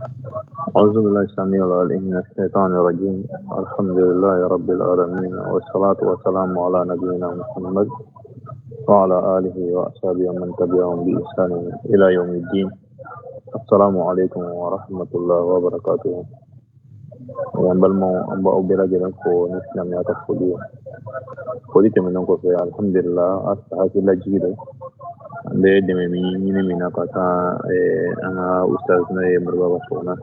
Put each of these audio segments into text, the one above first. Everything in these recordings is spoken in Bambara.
أعوذ بالله السميع العليم من الشيطان الرجيم. الحمد لله رب العالمين، والصلاة والسلام على نبينا محمد وعلى آله وأصحابه ومن تبعهم بإحسان إلى يوم الدين. السلام عليكم ورحمة الله وبركاته. ينبغي أن أبرز لكم نسلم يا تفضيل. قلت منكم في الحمد لله أصحاب الجيل بيدمي kata ana ustaz na marba basona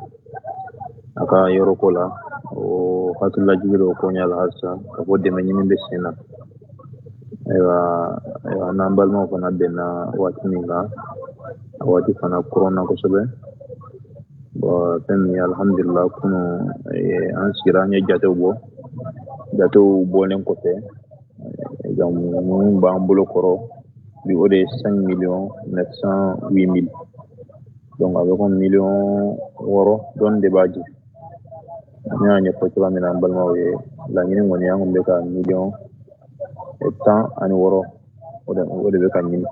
aka yoroko la o hatula jigiro ko nyal harsa ko de men min besena aywa nambal mo ko na benna watninga wati kana corona ko sobe bo tan alhamdulillah kuno an siranya jato bo len ko te jam mun ba mbulo koro bi ode 5,908,000. Donc avec 1,000,000 euro don de baji nyanya ko twa mina balma we la nyini ngoni yango be ka million et tant ani euro ode be ka nyini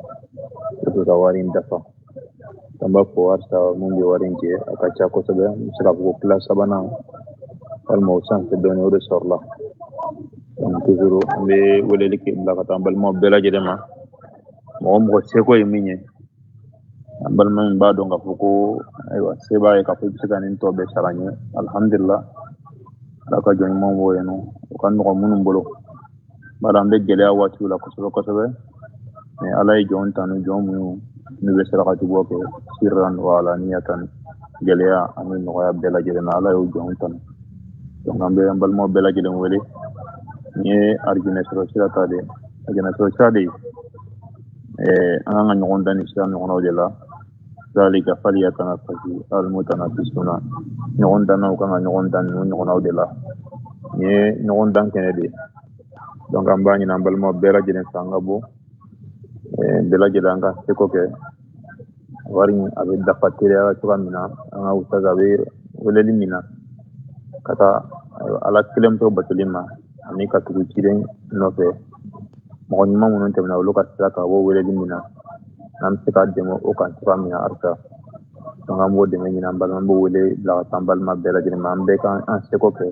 to ka wari ndafa tamba ko warta mungi wari nje akacha ko sobe sira ko plus sabana al mawsan te don ode sorla donc toujours be wole liki mbaka tambal mo bela jedema mo seko yiminye balman ba do nga fuko aywa seba e ka fu siganin to be saranye alhamdulillah laka joni mo woyeno kan no munum bolo badam be gele awati la ko sobe mais alay jon tanu jomu ni be sara ka boke sirran wala niyatan gele ya amin no ya bela jere na alay jon tanu to ngambe mbal mo bela jere wele ni arjine sira tade ajana so tade anga ngon dani islam no de la ذلك فليتنافس المتنافسون نون دان كما نون دان نون او de la ni ngon dan kenede donc ambani nambal mo bela jene sangabo bela jidanga sekoke wari abe dafatire ala tukamina anga utaga be wele limina kata ala kilem to batulima ani katugu kiren nofe mo nyima munon temna loka saka wo wele limina nam sika demo o kan tukamina arta ngam wode men nambal mambo wele la tambal ma bela jene mambe kan an sekoke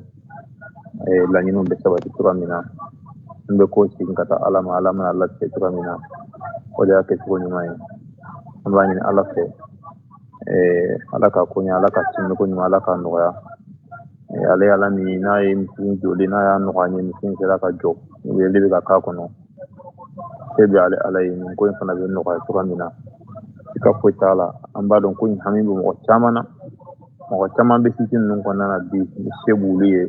la nyino be sabati tukamina mbe ko sin kata alama Allah te tukamina o da ke ko nyima ambani ala fe alaka kunya alaka tin ko nyima alaka noya ala mi na yi min joli na ya no ganye min sera ka jo ye le ka kono sebe ala yi ko fana be no ka tukamina ka fotala amba don ko hamibu mo chama be sitin non ko nana bi sebuliye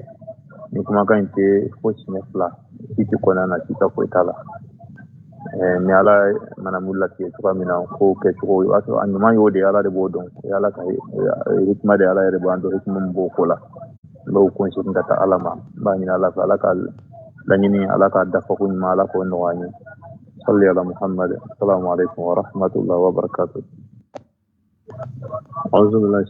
ni kuma kan te ko sinefla siti ko nana tika fotala mi ala mana mulla ke tukamina ko ke ko wato anyuma yode ala de bodon yala ka hikma de ala re bando hikma mbo kola lo ko sin kata alama ba ni ala ka lanyini ala ka dafa ko ma ala ko no wani salli ala muhammad. Assalamu alaikum wa rahmatullahi wa barakatuh. أعوذ بالله